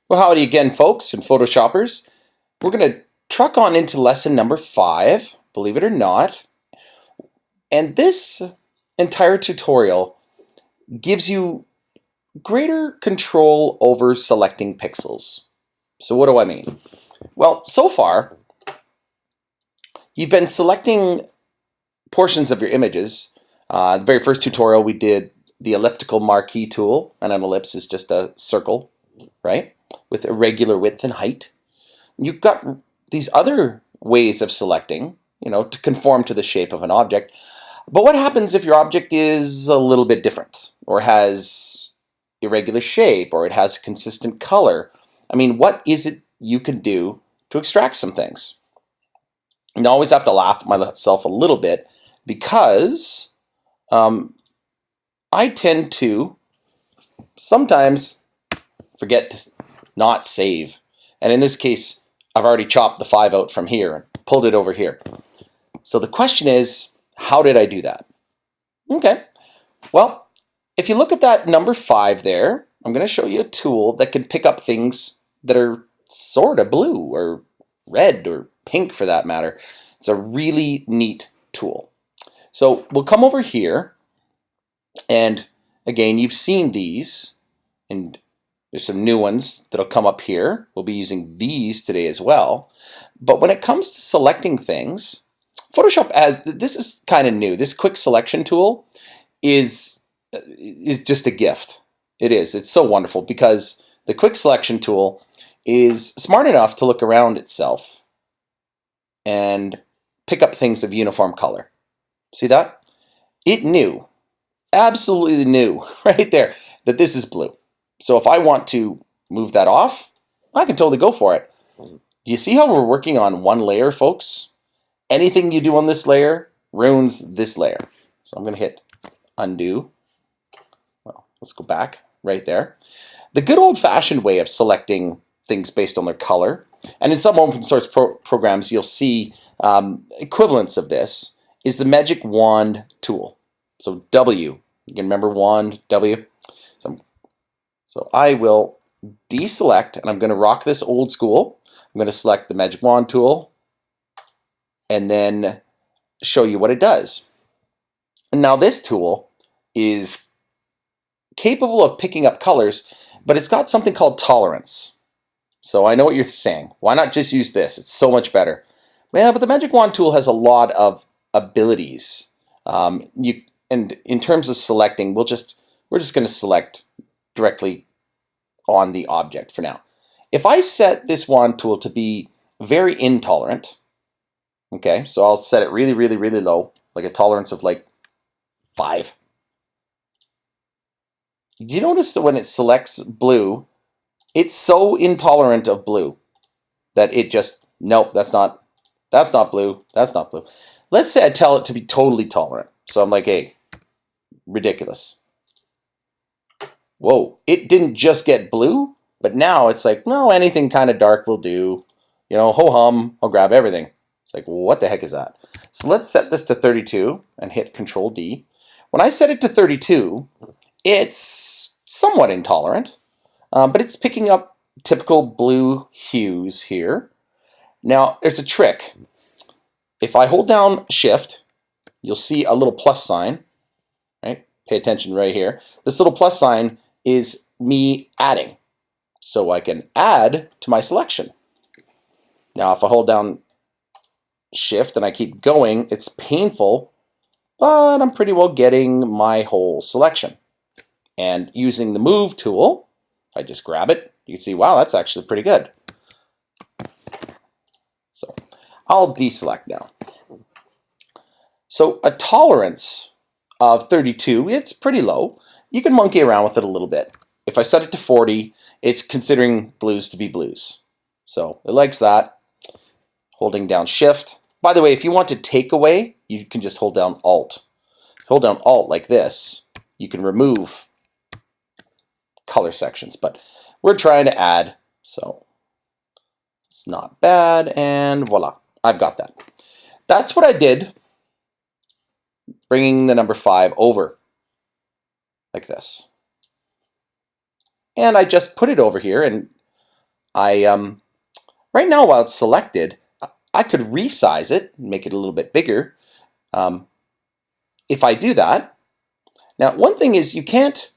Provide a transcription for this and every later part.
Well, howdy again, folks and Photoshoppers. We're going to truck on into lesson number 5, believe it or not. And this entire tutorial gives you greater control over selecting pixels. So what do I mean? Well, so far, you've been selecting portions of your images. The very first tutorial we did the Elliptical Marquee tool, and an ellipse is just a circle, right? With irregular width and height. You've got these other ways of selecting, to conform to the shape of an object. But what happens if your object is a little bit different, or has irregular shape, or it has a consistent color? I mean, what is it you can do to extract some things? And I always have to laugh at myself a little bit because I tend to sometimes forget to not save. And in this case, I've already chopped the 5 out from here and pulled it over here. So the question is, how did I do that? Okay, well, if you look at that number 5 there, I'm going to show you a tool that can pick up things that are sort of blue or red or pink for that matter. It's a really neat tool. So we'll come over here, and again, you've seen these, and there's some new ones that'll come up here. We'll be using these today as well. But when it comes to selecting things, Photoshop this is kind of new. This quick selection tool is just a gift. It is. It's so wonderful because the quick selection tool is smart enough to look around itself and pick up things of uniform color. See that? It knew, absolutely knew right there that this is blue. So if I want to move that off, I can totally go for it. Do you see how we're working on one layer, folks? Anything you do on this layer ruins this layer. So I'm going to hit undo. Well, let's go back right there. The good old-fashioned way of selecting things based on their color, and in some open source programs you'll see equivalents of this, is the Magic Wand tool. So W, you can remember wand, W. So I will deselect, and I'm going to rock this old school. I'm going to select the Magic Wand tool and then show you what it does. And now this tool is capable of picking up colors, but it's got something called tolerance. So I know what you're saying. Why not just use this? It's so much better. Yeah, but the Magic Wand tool has a lot of abilities. And in terms of selecting, we're just going to select directly on the object for now. If I set this wand tool to be very intolerant, okay, so I'll set it really, really, really low, like a tolerance of like 5. Do you notice that when it selects blue, it's so intolerant of blue that it just, nope, that's not blue, that's not blue. Let's say I tell it to be totally tolerant. So I'm like, hey, ridiculous. Whoa, it didn't just get blue, but now it's like, no, anything kind of dark will do. Ho-hum, I'll grab everything. It's like, what the heck is that? So let's set this to 32 and hit Control D. When I set it to 32, it's somewhat intolerant, but it's picking up typical blue hues here. Now, there's a trick. If I hold down Shift, you'll see a little plus sign, right? Pay attention right here. This little plus sign is me adding. So I can add to my selection. Now if I hold down Shift and I keep going, it's painful, but I'm pretty well getting my whole selection. And using the Move tool, I just grab it, you can see, wow, that's actually pretty good. So I'll deselect now. So a tolerance of 32, it's pretty low. You can monkey around with it a little bit. If I set it to 40, it's considering blues to be blues. So it likes that. Holding down Shift. By the way, if you want to take away, you can just hold down Alt. Hold down Alt like this. You can remove color sections, but we're trying to add, so it's not bad, and voila, I've got that. That's what I did, bringing the number 5 over like this. And I just put it over here, and right now while it's selected, I could resize it, make it a little bit bigger. If I do that, now one thing is you can't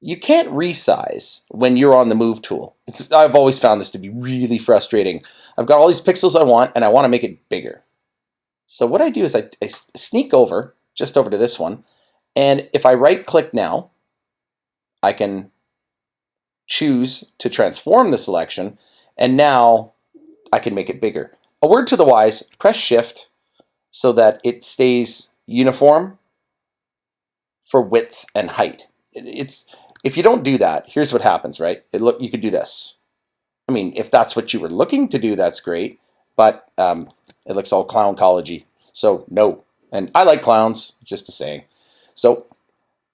resize when you're on the move tool. I've always found this to be really frustrating. I've got all these pixels I want and I want to make it bigger. So what I do is I sneak over, just over to this one, and if I right click now, I can choose to transform the selection, and now I can make it bigger. A word to the wise, press shift so that it stays uniform for width and height. If you don't do that, here's what happens, right? You could do this. I mean, if that's what you were looking to do, that's great, but it looks all clown college-y, so no. And I like clowns, just a saying. So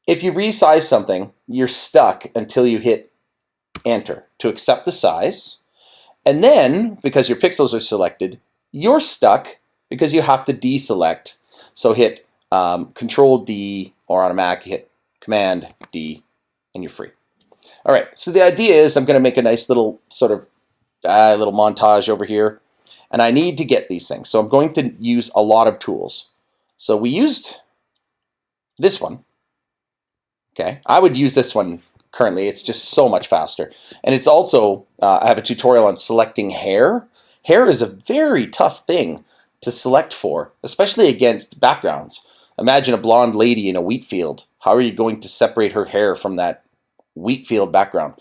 if you resize something, you're stuck until you hit enter to accept the size. And then, because your pixels are selected, you're stuck because you have to deselect. So hit Control D, or on a Mac, you hit Command D, and you're free. All right, so the idea is I'm going to make a nice little sort of little montage over here. And I need to get these things. So I'm going to use a lot of tools. So we used this one. Okay, I would use this one currently. It's just so much faster. And it's also, I have a tutorial on selecting hair. Hair is a very tough thing to select for, especially against backgrounds. Imagine a blonde lady in a wheat field. How are you going to separate her hair from that wheat field background?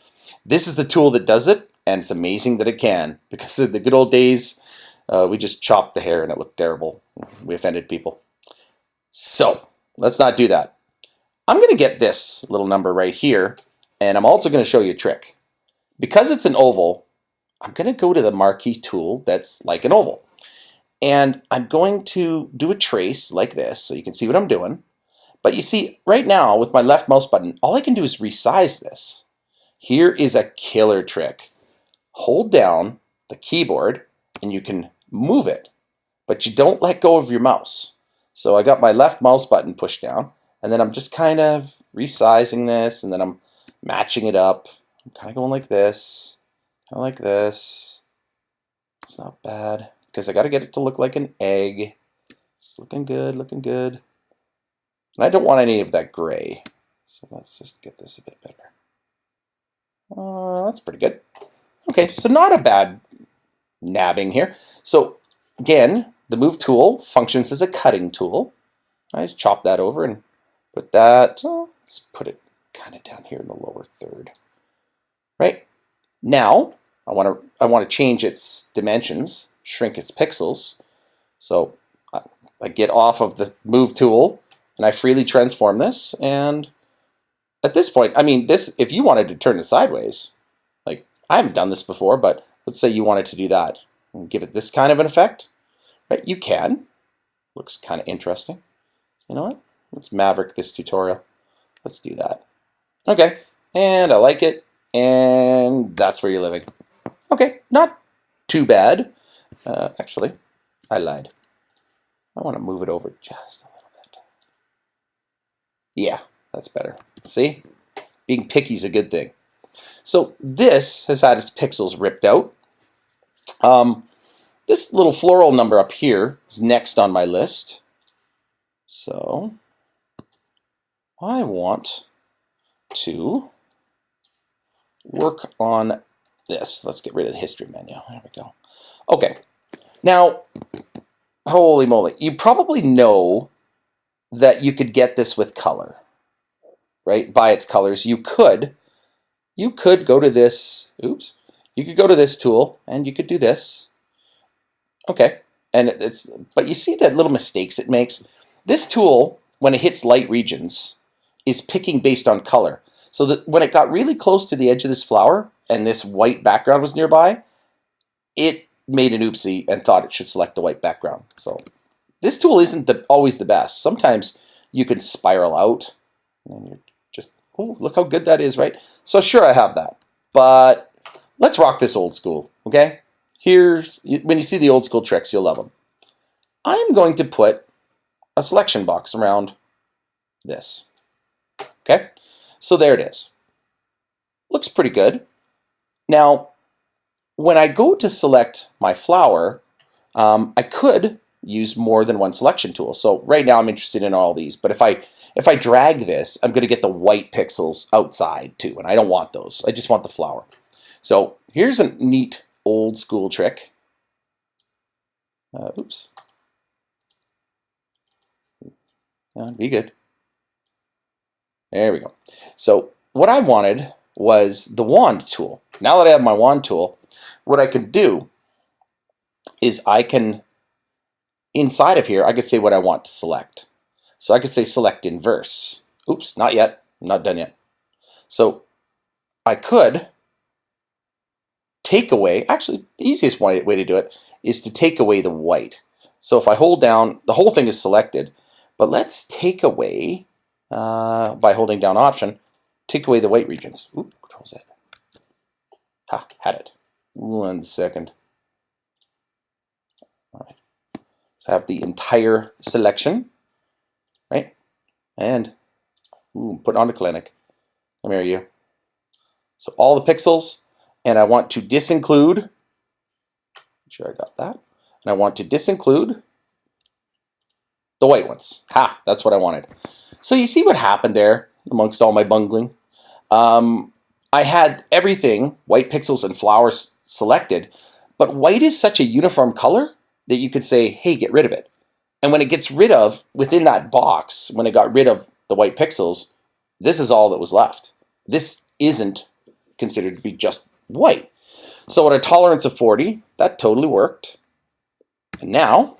This is the tool that does it, and it's amazing that it can, because in the good old days, we just chopped the hair and it looked terrible. We offended people. So let's not do that. I'm going to get this little number right here, and I'm also going to show you a trick. Because it's an oval, I'm going to go to the marquee tool that's like an oval. And I'm going to do a trace like this, so you can see what I'm doing. But you see, right now, with my left mouse button, all I can do is resize this. Here is a killer trick. Hold down the keyboard, and you can move it, but you don't let go of your mouse. So I got my left mouse button pushed down, and then I'm just kind of resizing this, and then I'm matching it up. I'm kind of going like this, kind of like this. It's not bad, because I got to get it to look like an egg. It's looking good, looking good. And I don't want any of that gray. So let's just get this a bit better. That's pretty good. Okay, so not a bad nabbing here. So again, the move tool functions as a cutting tool. I just chop that over and put that, let's put it kind of down here in the lower third. Right? Now, I want to change its dimensions, shrink its pixels. So I get off of the move tool and I freely transform this, and at this point, I mean, this, if you wanted to turn it sideways, like I haven't done this before, but let's say you wanted to do that and give it this kind of an effect, right? You can. Looks kind of interesting. You know what? Let's maverick this tutorial. Let's do that. Okay, and I like it, and that's where you're living. Okay, not too bad. Actually, I lied. I want to move it over just a little bit. Yeah, that's better. See? Being picky is a good thing. So this has had its pixels ripped out. This little floral number up here is next on my list. So I want to work on this. Let's get rid of the history menu. There we go. Okay. Now, holy moly, you probably know that you could get this with color, right? By its colors. You could go to this, oops, you could go to this tool and you could do this. Okay, and but you see that little mistakes it makes? This tool, when it hits light regions, is picking based on color. So that when it got really close to the edge of this flower and this white background was nearby, it made an oopsie and thought it should select the white background. So this tool isn't always the best. Sometimes you can spiral out and you're just, oh, look how good that is, right? So sure, I have that, but let's rock this old school, okay? When you see the old school tricks, you'll love them. I'm going to put a selection box around this, okay? So there it is. Looks pretty good. Now, when I go to select my flower, I could use more than one selection tool. So right now I'm interested in all these, but if I drag this, I'm going to get the white pixels outside too, and I don't want those. I just want the flower. So here's a neat old school trick. Oops. Be good. There we go. So what I wanted was the wand tool. Now that I have my wand tool, what I can do is I can, inside of here, I could say what I want to select. So I could say select inverse. Oops, not yet. I'm not done yet. So I could take away, actually the easiest way to do it is to take away the white. So if I hold down, the whole thing is selected, but let's take away, by holding down Option, take away the white regions. Ooh, Control Z. Ha, had it. 1 second. All right. So I have the entire selection, right? And put on to clinic. Come here, you. So all the pixels, and I want to disinclude. Make sure I got that. And I want to disinclude the white ones. Ha, that's what I wanted. So you see what happened there amongst all my bungling? I had everything, white pixels and flowers selected, but white is such a uniform color that you could say, hey, get rid of it. And when it gets rid of, within that box, when it got rid of the white pixels, this is all that was left. This isn't considered to be just white. So at a tolerance of 40, that totally worked. And now,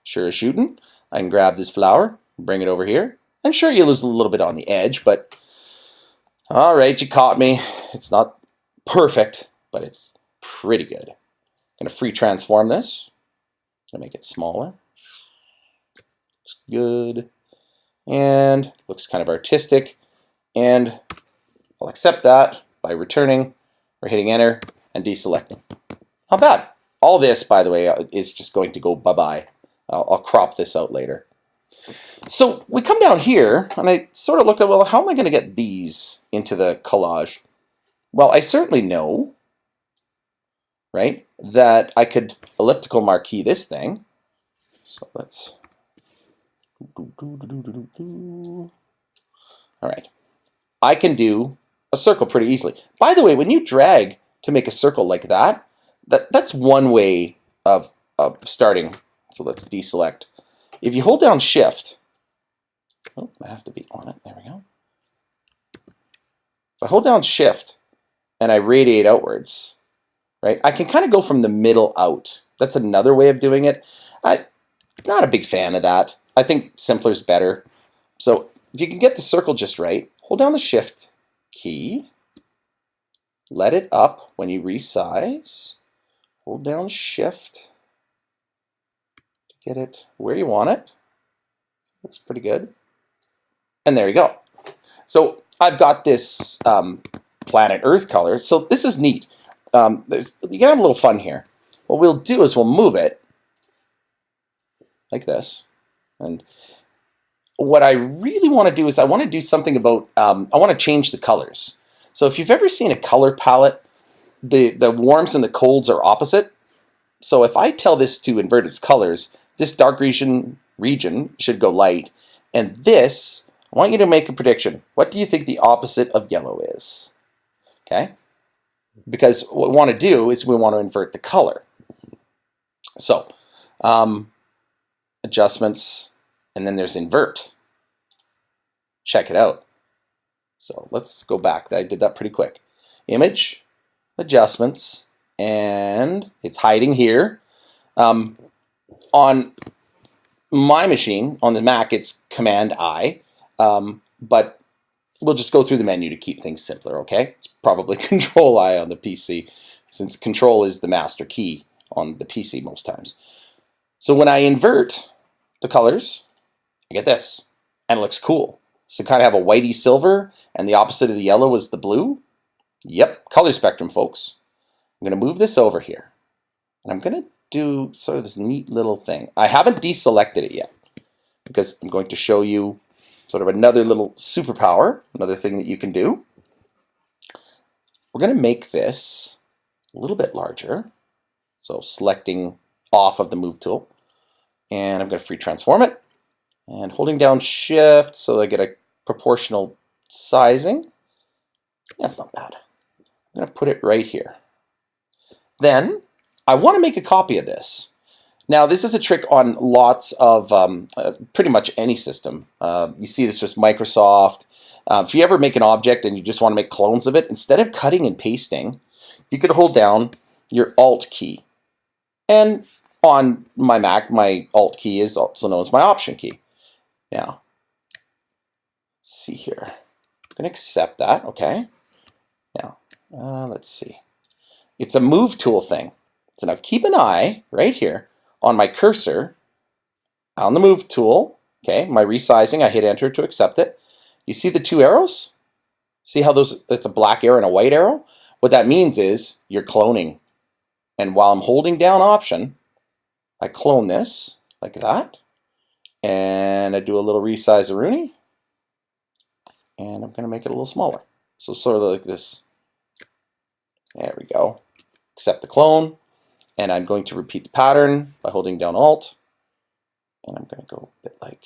sure as shooting, I can grab this flower, bring it over here. And sure, you lose a little bit on the edge, but all right, you caught me. It's not perfect, but it's pretty good. I'm gonna free transform this. Gonna make it smaller. Looks good. And looks kind of artistic. And I'll accept that by returning or hitting enter and deselecting. Not bad. All this, by the way, is just going to go bye-bye. I'll crop this out later. So we come down here and I sort of look at, well, how am I going to get these into the collage? Well, I certainly know, right, that I could elliptical marquee this thing. So let's all right. I can do a circle pretty easily. By the way, when you drag to make a circle like that, that's one way of starting. So let's deselect. If you hold down Shift, oh, I have to be on it. There we go. If I hold down Shift and I radiate outwards, right, I can kind of go from the middle out. That's another way of doing it. I'm not a big fan of that. I think simpler is better. So if you can get the circle just right, hold down the Shift key, let it up when you resize, hold down Shift to get it where you want it. Looks pretty good. And there you go. So I've got this planet Earth color. So this is neat. You can have a little fun here. What we'll do is we'll move it like this. And what I really want to do is I want to do something about, I want to change the colors. So if you've ever seen a color palette, the warms and the colds are opposite. So if I tell this to invert its colors, this dark region should go light. And this, I want you to make a prediction. What do you think the opposite of yellow is? Okay? Because what we want to do is we want to invert the color. So, adjustments, and then there's invert. Check it out. So let's go back. I did that pretty quick. Image, adjustments, and it's hiding here. On my machine, on the Mac, it's Command I, but we'll just go through the menu to keep things simpler, okay? It's probably Control I on the PC, since Control is the master key on the PC most times. So when I invert the colors, I get this, and it looks cool. So you kind of have a whitey silver, and the opposite of the yellow is the blue. Yep, color spectrum, folks. I'm going to move this over here, and I'm going to do sort of this neat little thing. I haven't deselected it yet, because I'm going to show you sort of another little superpower, another thing that you can do. We're going to make this a little bit larger. So selecting off of the move tool, and I'm going to free transform it, and holding down shift so I get a proportional sizing. That's not bad. I'm going to put it right here. Then I want to make a copy of this. Now this is a trick on lots of pretty much any system. You see this with Microsoft. If you ever make an object and you just want to make clones of it, instead of cutting and pasting, you could hold down your Alt key. And on my Mac, my Alt key is also known as my Option key. Now, let's see here. I'm going to accept that, okay? Now, let's see. It's a move tool thing. So now keep an eye right here on my cursor on the move tool. Okay, my resizing, I hit enter to accept it. You see the two arrows? See how it's a black arrow and a white arrow? What that means is you're cloning. And while I'm holding down Option, I clone this like that. And I do a little resize-a-rooney. And I'm going to make it a little smaller. So sort of like this. There we go. Accept the clone. And I'm going to repeat the pattern by holding down Alt. And I'm going to go a bit like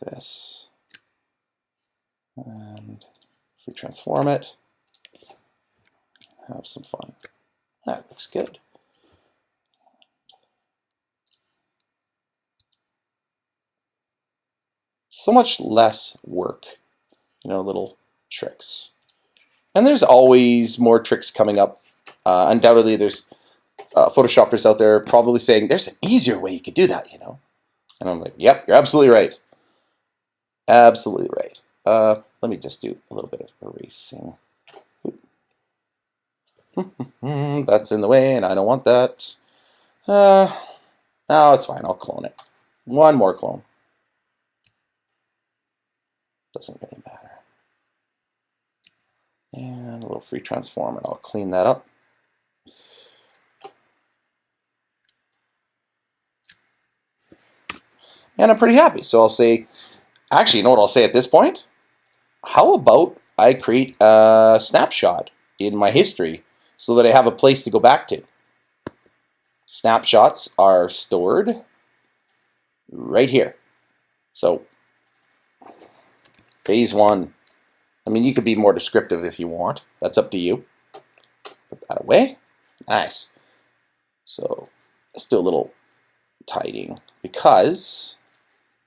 this. And if we transform it, have some fun. That looks good. So much less work, little tricks. And there's always more tricks coming up. Undoubtedly, there's Photoshoppers out there probably saying, there's an easier way you could do that, And I'm like, yep, you're absolutely right. Absolutely right. Let me just do a little bit of erasing. That's in the way, and I don't want that. No, it's fine. I'll clone it. One more clone. Doesn't really matter. And a little free transform, and I'll clean that up. And I'm pretty happy. So I'll say, actually, you know what I'll say at this point? How about I create a snapshot in my history so that I have a place to go back to? Snapshots are stored right here. So phase 1. I mean, you could be more descriptive if you want. That's up to you. Put that away. Nice. So let's do a little tidying because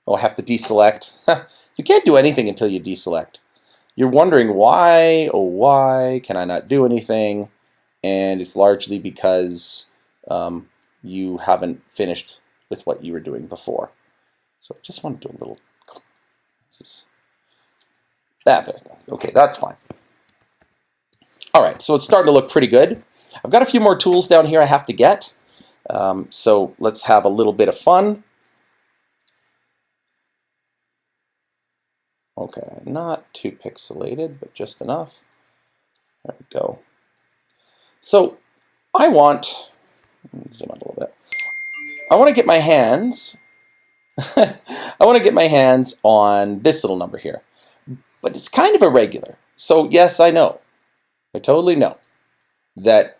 I'll have to deselect. You can't do anything until you deselect. You're wondering why, oh why can I not do anything? And it's largely because you haven't finished with what you were doing before. So I just want to do a little. This is that there. Okay, that's fine. All right, so it's starting to look pretty good. I've got a few more tools down here I have to get. So let's have a little bit of fun. Okay, not too pixelated, but just enough. There we go. So I want, zoom out a little bit. I want to get my hands, on this little number here, but it's kind of irregular. So yes, I know, I totally know that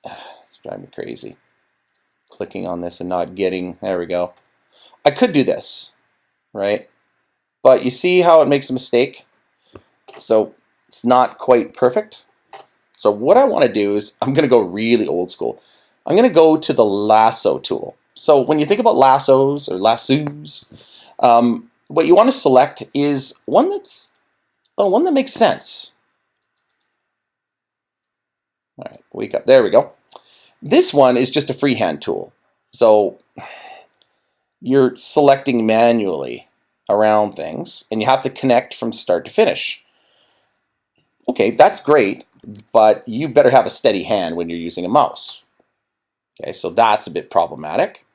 it's driving me crazy. Clicking on this and not getting, there we go. I could do this, right? But you see how it makes a mistake? So it's not quite perfect. So what I want to do is I'm going to go really old school. I'm going to go to the Lasso tool. So when you think about lassos or lassos, what you want to select is one that makes sense. All right, wake up. There we go. This one is just a freehand tool. So you're selecting manually around things, and you have to connect from start to finish. Okay, that's great, but you better have a steady hand when you're using a mouse. Okay, so that's a bit problematic.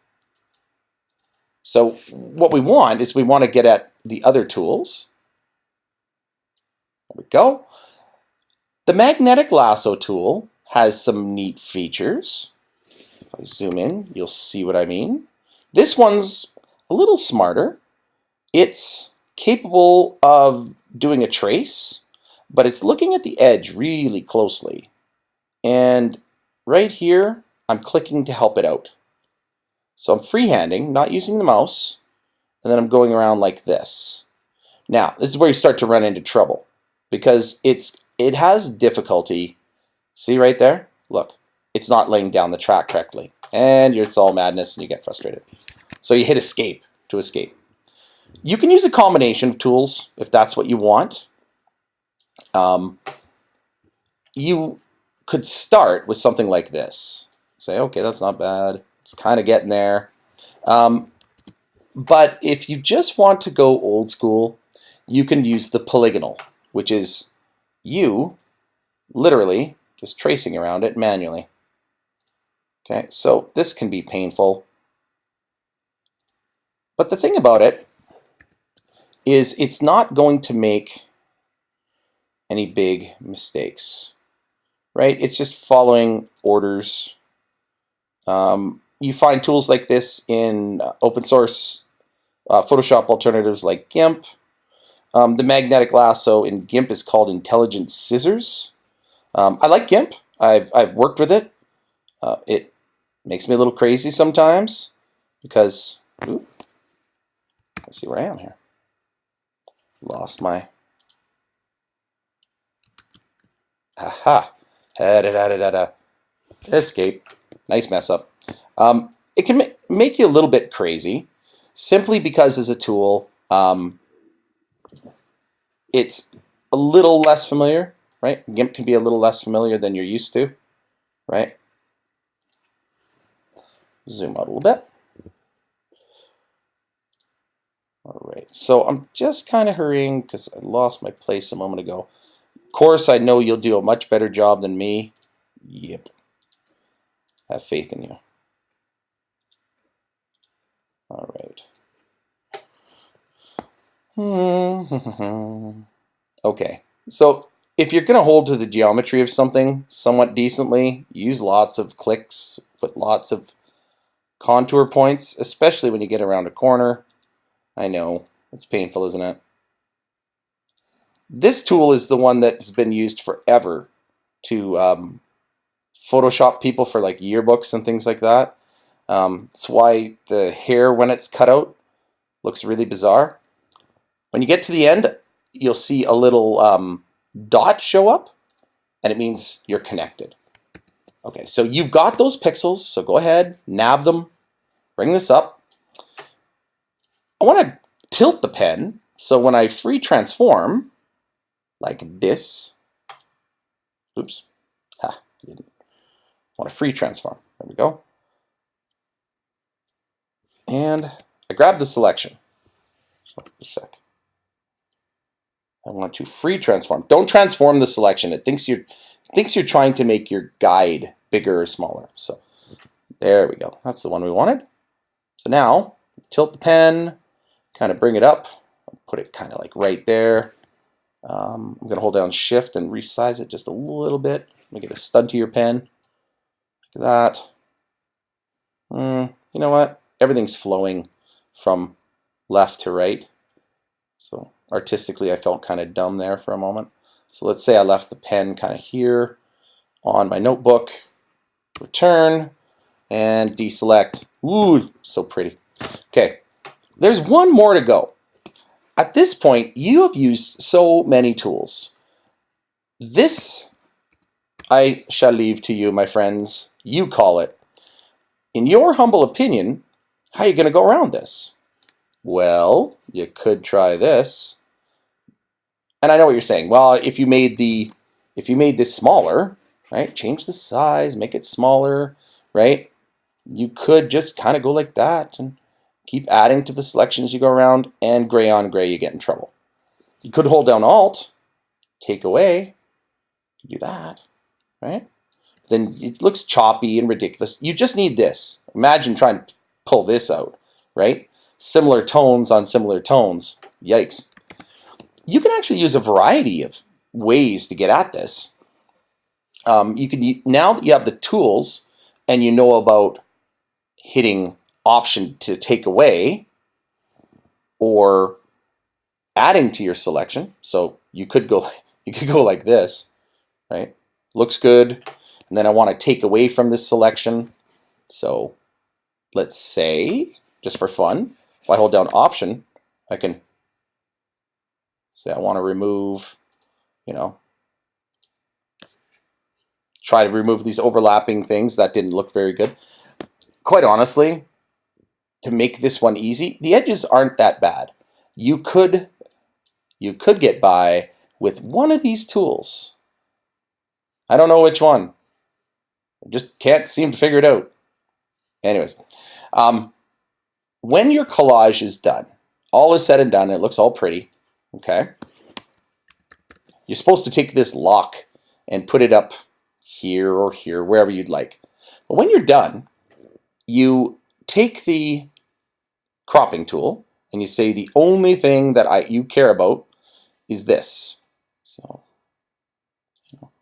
So what we want is we want to get at the other tools. There we go. The magnetic lasso tool has some neat features. If I zoom in, you'll see what I mean. This one's a little smarter. It's capable of doing a trace, but it's looking at the edge really closely. And right here, I'm clicking to help it out. So I'm freehanding, not using the mouse, and then I'm going around like this. Now, this is where you start to run into trouble because it has difficulty. See right there? Look, it's not laying down the track correctly. And it's all madness and you get frustrated. So you hit escape to escape. You can use a combination of tools if that's what you want. You could start with something like this. Say, okay, that's not bad. It's kind of getting there. But if you just want to go old school, you can use the polygonal, which is you literally just tracing around it manually. Okay, so this can be painful. But the thing about it is it's not going to make any big mistakes, right? It's just following orders. You find tools like this in open source Photoshop alternatives like GIMP. The magnetic lasso in GIMP is called Intelligent Scissors. I like GIMP. I've worked with it. It makes me a little crazy sometimes because, let's see where I am here. Lost my, aha, escape. Nice mess up. It can make you a little bit crazy simply because as a tool, it's a little less familiar, right? GIMP can be a little less familiar than you're used to, right? Zoom out a little bit. All right, so I'm just kind of hurrying because I lost my place a moment ago. Of course, I know you'll do a much better job than me. Yep. Have faith in you. All right. Okay, so if you're going to hold to the geometry of something somewhat decently, use lots of clicks, put lots of contour points, especially when you get around a corner. I know, it's painful, isn't it? This tool is the one that's been used forever to Photoshop people for like yearbooks and things like that. That's why the hair, when it's cut out, looks really bizarre. When you get to the end, you'll see a little dot show up, and it means you're connected. Okay, so you've got those pixels, so go ahead, nab them, bring this up. I want to tilt the pen, so when I free transform, like this, oops, I didn't want to free transform. There we go. And I grab the selection. Just a sec. I want to free transform. Don't transform the selection. It thinks you're trying to make your guide bigger or smaller. So there we go. That's the one we wanted. So now tilt the pen, kind of bring it up, put it kind of like right there. I'm going to hold down Shift and resize it just a little bit. Make it a stud to your pen. Look at that. You know what? Everything's flowing from left to right. So artistically, I felt kind of dumb there for a moment. So let's say I left the pen kind of here on my notebook. Return and deselect. Ooh, so pretty. Okay, there's one more to go. At this point, you have used so many tools. This I shall leave to you, my friends. You call it. In your humble opinion, how are you going to go around this? Well, you could try this. And I know what you're saying. Well, if you made this smaller, right? Change the size, make it smaller, right? You could just kind of go like that and keep adding to the selection as you go around, and gray on gray, you get in trouble. You could hold down Alt, take away, do that, right? Then it looks choppy and ridiculous. You just need this. Imagine trying to pull this out, right? Similar tones on similar tones. Yikes. You can actually use a variety of ways to get at this. You can, now that you have the tools and you know about hitting Option to take away or adding to your selection. So you could go You could go like this, right? Looks good. And then I want to take away from this selection. So let's say, just for fun, if I hold down Option, I can say I want to remove, try to remove these overlapping things. That didn't look very good. Quite honestly, to make this one easy, the edges aren't that bad. You could get by with one of these tools. I don't know which one. I just can't seem to figure it out. Anyways, when your collage is done, all is said and done, it looks all pretty, okay? You're supposed to take this lock and put it up here or here, wherever you'd like. But when you're done, you take the cropping tool and you say the only thing that you care about is this. So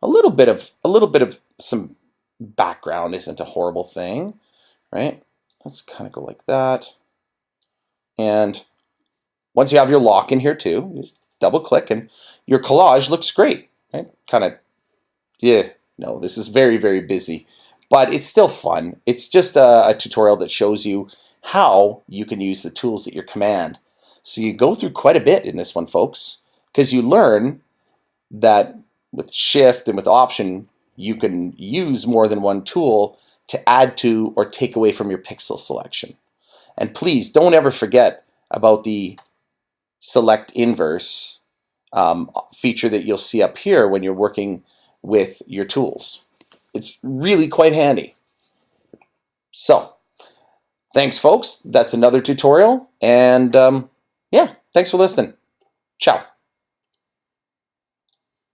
a little bit of some background isn't a horrible thing, right? Let's kind of go like that. And once you have your lock in here too, you just double click and your collage looks great, right? Kind of, yeah, no, this is very, very busy, but it's still fun. It's just a tutorial that shows you how you can use the tools at your command. So you go through quite a bit in this one, folks, because you learn that with Shift and with Option, you can use more than one tool to add to or take away from your pixel selection. And please don't ever forget about the select inverse feature that you'll see up here when you're working with your tools. It's really quite handy. So, thanks folks. That's another tutorial. And yeah, thanks for listening. Ciao.